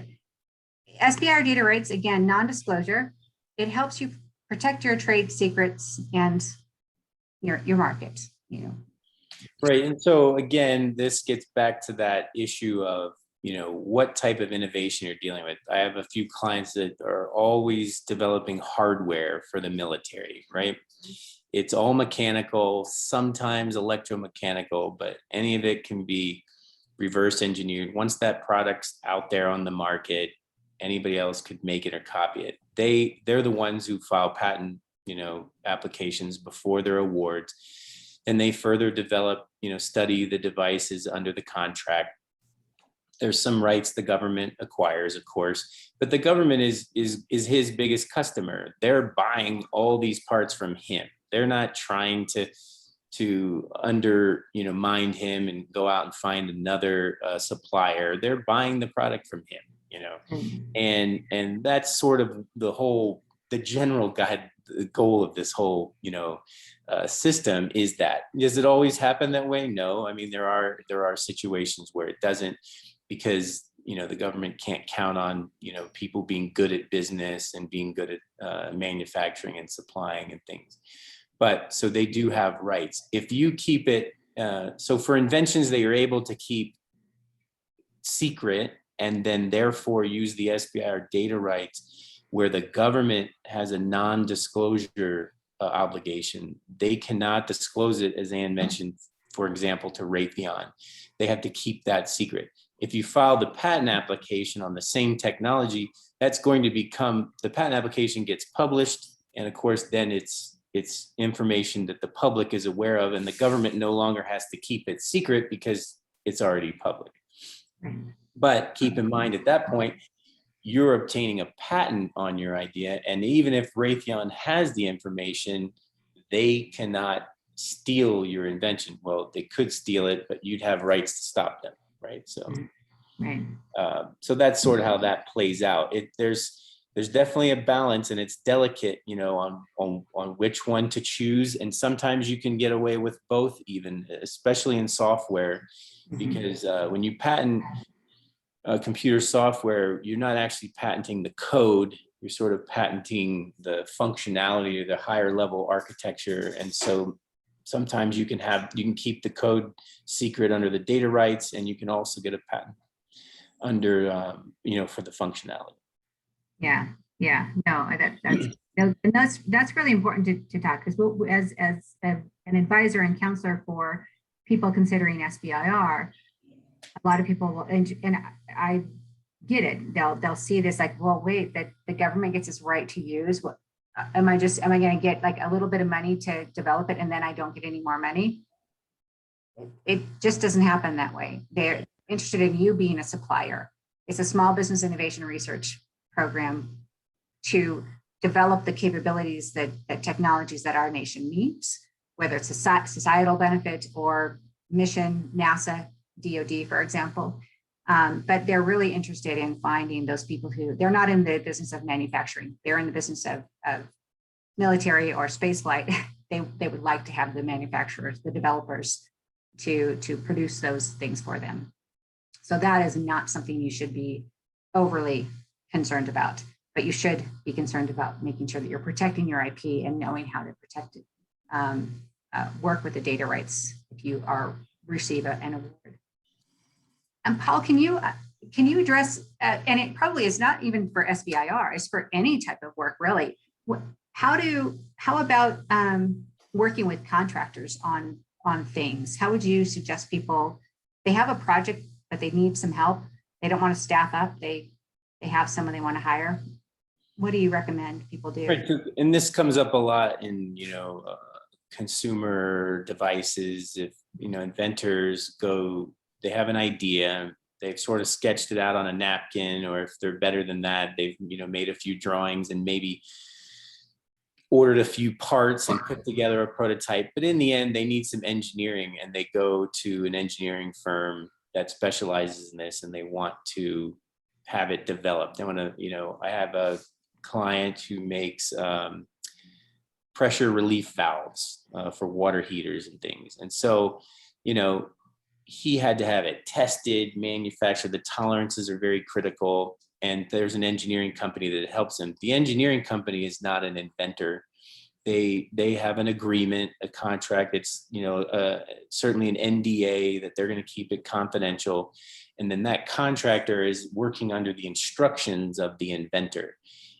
SBIR data rights, again, non-disclosure, it helps you protect your trade secrets and your market,
Right. And so again, this gets back to that issue of, what type of innovation you're dealing with. I have a few clients that are always developing hardware for the military, right? It's all mechanical, sometimes electromechanical, but any of it can be reverse engineered. Once that product's out there on the market, anybody else could make it or copy it. They're the ones who file patent, applications before their awards. And they further develop, study the devices under the contract. There's some rights the government acquires, of course, but the government is his biggest customer. They're buying all these parts from him. They're not trying to mind him and go out and find another supplier. They're buying the product from him, and that's sort of the general guide. The goal of this whole, system is that. Does it always happen that way? No. I mean, there are situations where it doesn't, because the government can't count on people being good at business and being good at manufacturing and supplying and things. But so they do have rights. If you keep it, so for inventions that you're able to keep secret and then therefore use the SBIR data rights, where the government has a non-disclosure obligation, they cannot disclose it, as Ann mentioned, for example, to Raytheon. They have to keep that secret. If you file the patent application on the same technology, that's going to become, the patent application gets published, and of course, then it's information that the public is aware of, and the government no longer has to keep it secret because it's already public. But keep in mind, at that point, you're obtaining a patent on your idea, and even if Raytheon has the information, they cannot steal your invention. Well, they could steal it, but you'd have rights to stop them, right? So, so that's sort of how that plays out. There's definitely a balance, and it's delicate, on which one to choose. And sometimes you can get away with both, even, especially in software, because when you patent computer software, you're not actually patenting the code, you're sort of patenting the functionality or the higher level architecture. And so sometimes you can keep the code secret under the data rights, and you can also get a patent under, for the functionality.
Yeah. And that's really important to talk, because as an advisor and counselor for people considering SBIR, a lot of people will, and I get it. They'll see this like, well, wait, that the government gets this right to use. What am I going to get like a little bit of money to develop it, and then I don't get any more money? It just doesn't happen that way. They're interested in you being a supplier. It's a small business innovation research program to develop the capabilities that technologies that our nation needs, whether it's a societal benefit or mission, NASA DoD, for example. But they're really interested in finding those people who, they're not in the business of manufacturing. They're in the business of military or space flight. They would like to have the manufacturers, the developers to produce those things for them. So that is not something you should be overly concerned about, but you should be concerned about making sure that you're protecting your IP and knowing how to protect it. Work with the data rights if you receive an award. And Paul, can you address, and it probably is not even for SBIR, it's for any type of work really. How about working with contractors on things? How would you suggest people, they have a project, but they need some help. They don't want to staff up. They have someone they want to hire. What do you recommend people do?
Right, and this comes up a lot in, consumer devices. If, inventors they have an idea, they've sort of sketched it out on a napkin, or if they're better than that, they've, made a few drawings and maybe ordered a few parts and put together a prototype. But in the end, they need some engineering, and they go to an engineering firm that specializes in this, and they want to have it developed. They want to, I have a client who makes pressure relief valves for water heaters and things. And so, he had to have it tested, manufactured. The tolerances are very critical. And there's an engineering company that helps him. The engineering company is not an inventor. They have an agreement, a contract. It's, certainly an NDA that they're going to keep it confidential. And then that contractor is working under the instructions of the inventor.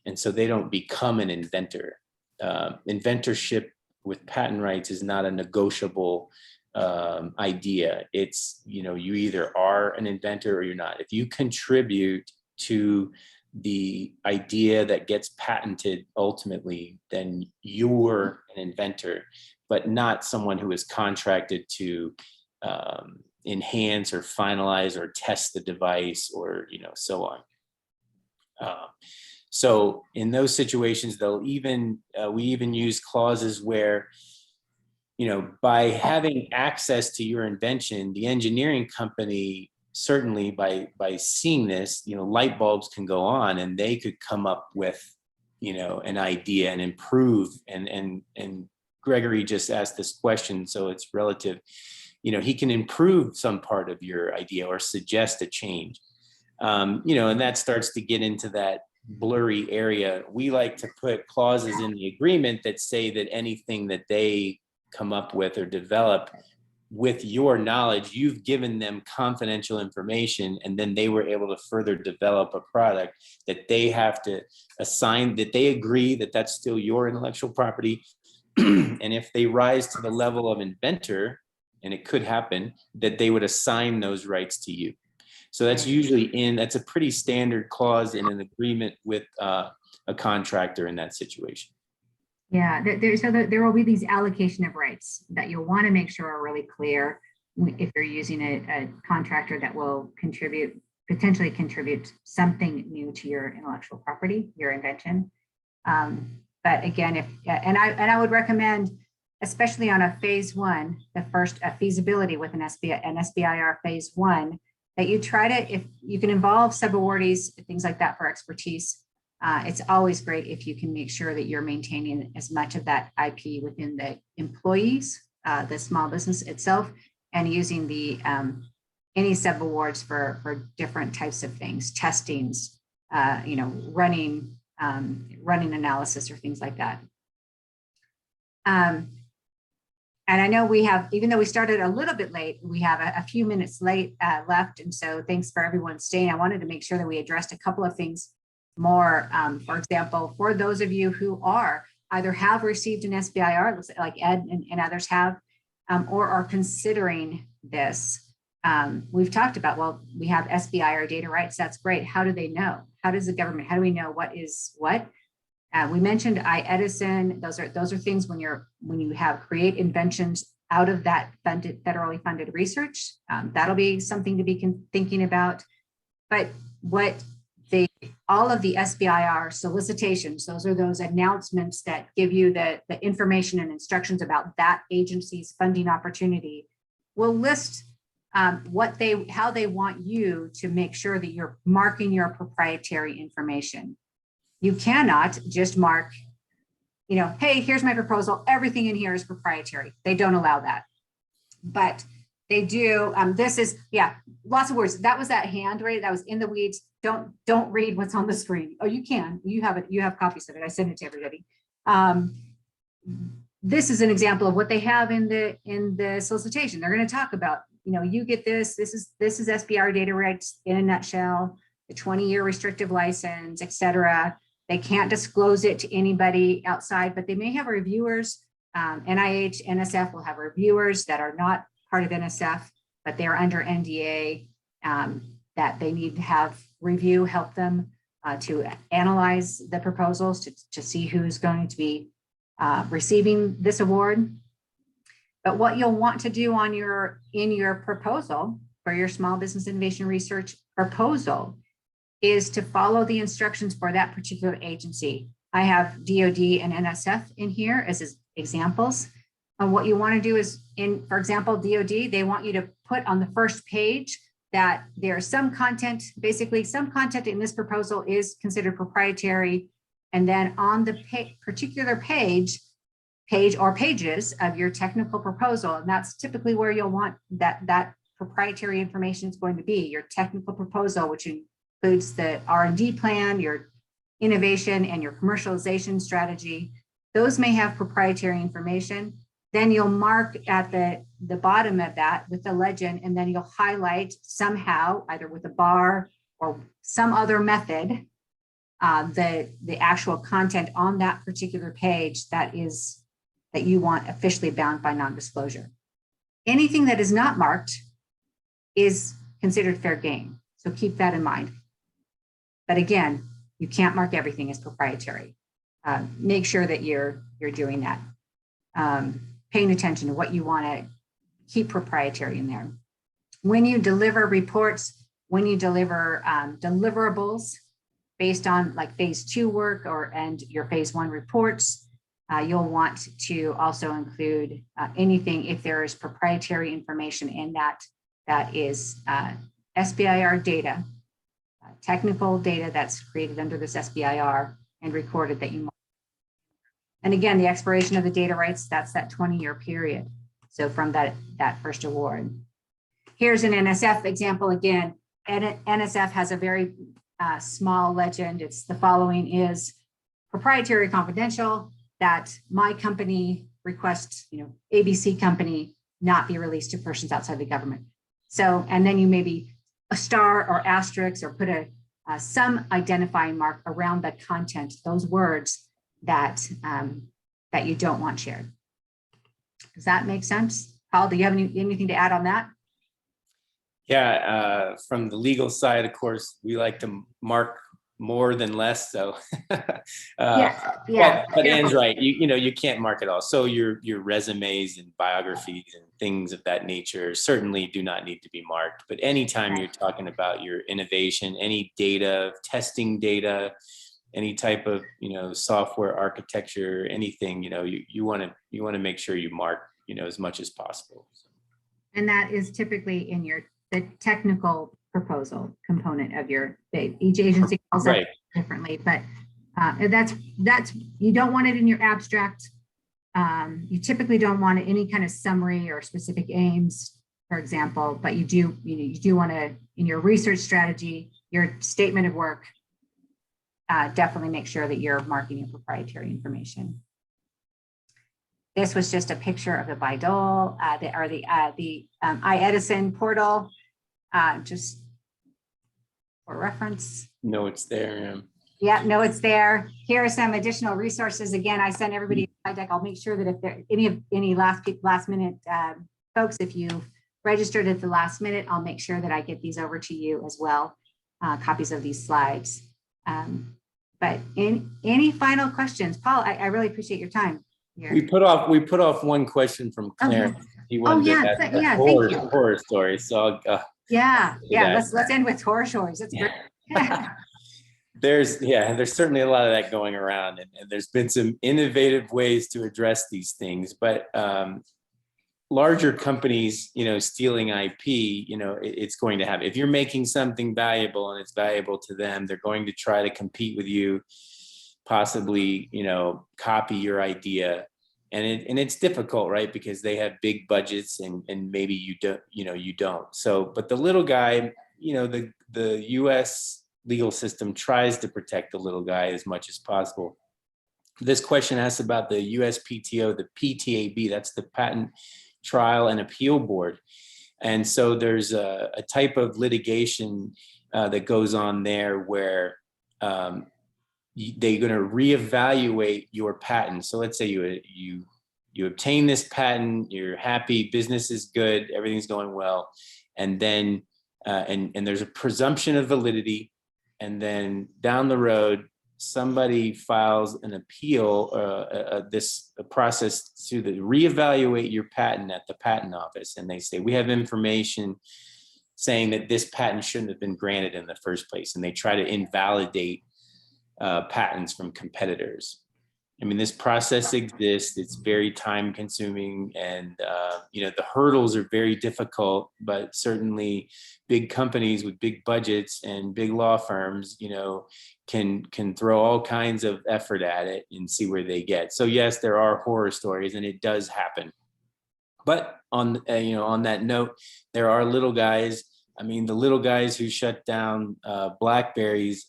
And so they don't become an inventor. Inventorship with patent rights is not a negotiable idea. It's, you either are an inventor or you're not. If you contribute to the idea that gets patented ultimately, then you're an inventor, but not someone who is contracted to enhance or finalize or test the device, or so on. So in those situations, we even use clauses where, by having access to your invention, the engineering company, certainly by seeing this, light bulbs can go on, and they could come up with, an idea and improve. And Gregory just asked this question, so it's relative. He can improve some part of your idea or suggest a change. And that starts to get into that blurry area. We like to put clauses in the agreement that say that anything that they come up with or develop with your knowledge, you've given them confidential information, and then they were able to further develop a product that they have to assign, that they agree that that's still your intellectual property. And if they rise to the level of inventor, and it could happen, that they would assign those rights to you. So that's usually that's a pretty standard clause in an agreement with a contractor in that situation.
Yeah, there will be these allocation of rights that you'll want to make sure are really clear if you're using a contractor that will potentially contribute something new to your intellectual property, your invention. But again, I would recommend, especially on a phase one, a feasibility with an SBIR phase one, that you try to, if you can involve sub-awardees, things like that for expertise. It's always great if you can make sure that you're maintaining as much of that IP within the employees, the small business itself, and using the any sub-awards for different types of things, testings, running analysis or things like that. And I know we have, even though we started a little bit late, we have a few minutes left. And so thanks for everyone staying. I wanted to make sure that we addressed a couple of things more. For example, for those of you who either have received an SBIR, like Ed and others have, or are considering this, we've talked about, well, we have SBIR data rights. That's great. How do they know? How does the government, how do we know what is what? We mentioned iEdison. Those are things when you have create inventions out of that federally funded research. That'll be something to be thinking about. But all of the SBIR solicitations, those are those announcements that give you the information and instructions about that agency's funding opportunity, will list how they want you to make sure that you're marking your proprietary information. You cannot just mark, hey, here's my proposal. Everything in here is proprietary. They don't allow that. But they do. This is, lots of words. That was that hand, right? That was in the weeds. Don't read what's on the screen. Oh, you can. You have it. You have copies of it. I sent it to everybody. This is an example of what they have in the solicitation. They're going to talk about, you get this. This is Sbi Data Rights in a nutshell. The 20-year restrictive license, etc. They can't disclose it to anybody outside, but they may have reviewers. NIH, NSF will have reviewers that are not part of NSF, but they're under NDA that they need to have review, help them to analyze the proposals to see who's going to be receiving this award. But what you'll want to do in your proposal for your small business innovation research proposal is to follow the instructions for that particular agency. I have DoD and NSF in here as examples. What you want to do is, for example, DoD, they want you to put on the first page that there's some content, basically some content in this proposal is considered proprietary. And then on the particular page or pages of your technical proposal, and that's typically where you'll want that proprietary information is going to be, your technical proposal, which includes the R&D plan, your innovation and your commercialization strategy. Those may have proprietary information. Then you'll mark at the bottom of that with the legend, and then you'll highlight somehow, either with a bar or some other method, the actual content on that particular page that you want officially bound by non-disclosure. Anything that is not marked is considered fair game. So keep that in mind. But again, you can't mark everything as proprietary. Make sure that you're doing that. Paying attention to what you want to keep proprietary in there. When you deliver reports, when you deliver deliverables based on like phase 2 work and your phase 1 reports, you'll want to also include anything if there is proprietary information in that is SBIR data, technical data that's created under this SBIR and recorded that you want. And again, the expiration of the data rights, that's that 20-year period. So from that first award. Here's an NSF example again. NSF has a very small legend. It's the following is proprietary confidential that my company requests, ABC company not be released to persons outside the government. So, and then you maybe a star or asterisk or put some identifying mark around the content, those words that you don't want shared. Does that make sense? Paul, do you have anything to add on that?
Yeah, from the legal side, of course, we like to mark more than less. So,
yeah.
But Anne's right. You can't mark it all. So your resumes and biographies and things of that nature certainly do not need to be marked. But anytime you're talking about your innovation, any data, testing data, any type of software architecture, anything, you want to make sure you mark as much as possible.
And that is typically in the technical proposal component of each agency calls that differently, but that's you don't want it in your abstract. You typically don't want any kind of summary or specific aims, for example, but you do want to, in your research strategy, your statement of work, definitely make sure that you're marking your proprietary information. This was just a picture of the Bayh-Dole, the iEdison portal, just for reference.
No, it's there.
Yeah, no, it's there. Here are some additional resources. Again, I sent everybody a slide deck. I'll make sure that if there any last minute folks, if you've registered at the last minute, I'll make sure that I get these over to you as well, copies of these slides. But any final questions? Paul, I really appreciate your time here.
We put off one question from Clarence.
Okay.
He wanted to ask horror story. So
let's end with horror stories. That's great.
There's certainly a lot of that going around, and there's been some innovative ways to address these things. But larger companies, stealing IP, it's going to happen. If you're making something valuable and it's valuable to them, they're going to try to compete with you, possibly, copy your idea. And it's difficult, right? Because they have big budgets and maybe you don't. So, but the little guy, the US legal system tries to protect the little guy as much as possible. This question asks about the USPTO, the PTAB, that's the Patent Trial and Appeal Board. And so there's a type of litigation that goes on there where they're going to reevaluate your patent. So let's say you obtain this patent, you're happy, business is good, everything's going well, and then and there's a presumption of validity, and then down the road somebody files an appeal, a process to reevaluate your patent at the patent office, and they say we have information saying that this patent shouldn't have been granted in the first place, and they try to invalidate patents from competitors. I mean, this process exists. It's very time consuming, and the hurdles are very difficult, but certainly big companies with big budgets and big law firms, can throw all kinds of effort at it and see where they get. So yes, there are horror stories, and it does happen. But on that note, there are little guys. I mean, the little guys who shut down BlackBerry's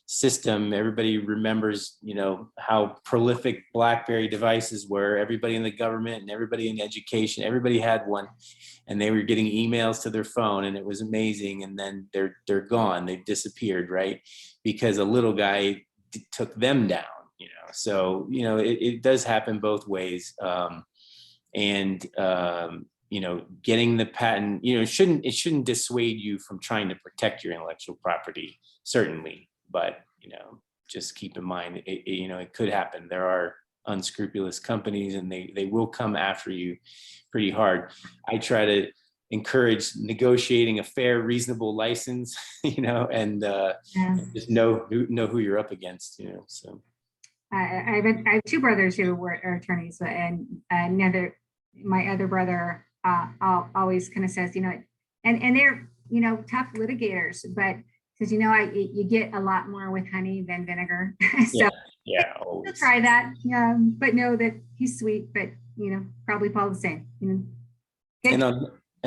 system, everybody remembers, how prolific BlackBerry devices were. Everybody in the government and everybody in education, everybody had one, and they were getting emails to their phone, and it was amazing. And then they're gone. They've disappeared, right? Because a little guy took them down, So, it does happen both ways. Getting the patent, it shouldn't dissuade you from trying to protect your intellectual property, certainly, but just keep in mind, it could happen. There are unscrupulous companies, and they will come after you pretty hard. I try to encourage negotiating a fair, reasonable license, and just know who you're up against, So
I have two brothers who were attorneys, and my other brother always kind of says, and they're, tough litigators, but says, you get a lot more with honey than vinegar. So
always.
We'll try that. But know that he's sweet, but, probably Paul the same.
And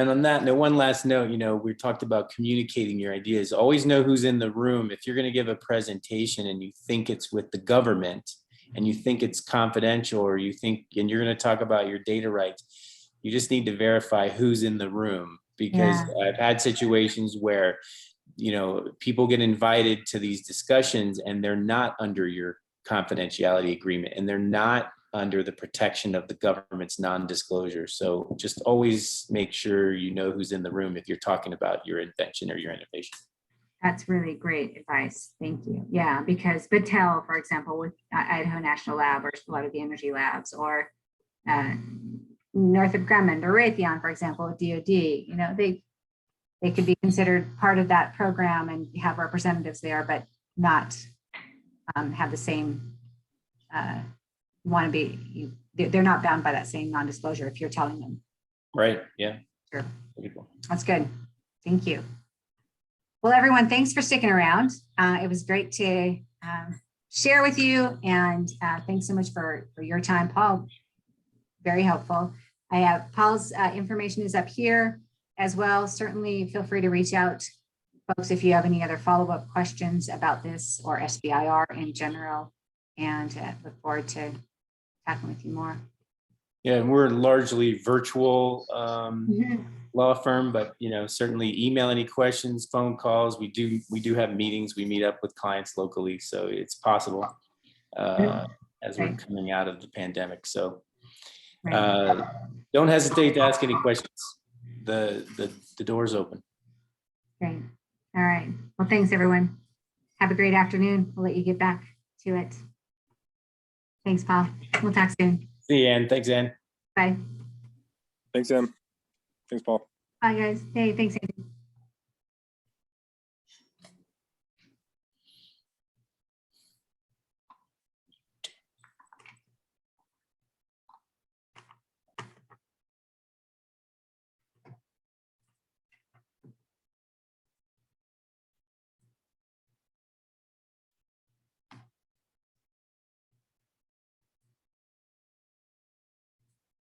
on that note, one last note, we talked about communicating your ideas. Always know who's in the room. If you're going to give a presentation and you think it's with the government and you think it's confidential, or and you're going to talk about your data rights, you just need to verify who's in the room, because I've had situations where, people get invited to these discussions and they're not under your confidentiality agreement, and they're not under the protection of the government's non-disclosure. So just always make sure you know who's in the room if you're talking about your invention or your innovation. That's
really great advice. Thank you. Yeah, because Battelle, for example, with Idaho National Lab, or a lot of the energy labs, or Northrop Grumman or Raytheon, for example, with DoD, they could be considered part of that program and have representatives there, but not have the same they're not bound by that same non-disclosure if you're telling them.
Right. Yeah.
Sure. That's good. Thank you. Well, everyone, thanks for sticking around. It was great to share with you, and thanks so much for your time, Paul. Very helpful. I have Paul's information is up here as well. Certainly feel free to reach out, folks, if you have any other follow-up questions about this or SBIR in general, and look forward to talking with you more.
Yeah, and we're largely virtual law firm, but certainly email any questions, phone calls. We do have meetings. We meet up with clients locally, so it's possible as we're coming out of the pandemic. So don't hesitate to ask any questions. The door's open.
Great. All right. Well, thanks, everyone. Have a great afternoon. We'll let you get back to it. Thanks, Paul. We'll talk soon.
See you, Ann. Thanks, Ann.
Bye.
Thanks, Ann. Thanks, Paul.
Bye, guys. Hey, thanks, Ann.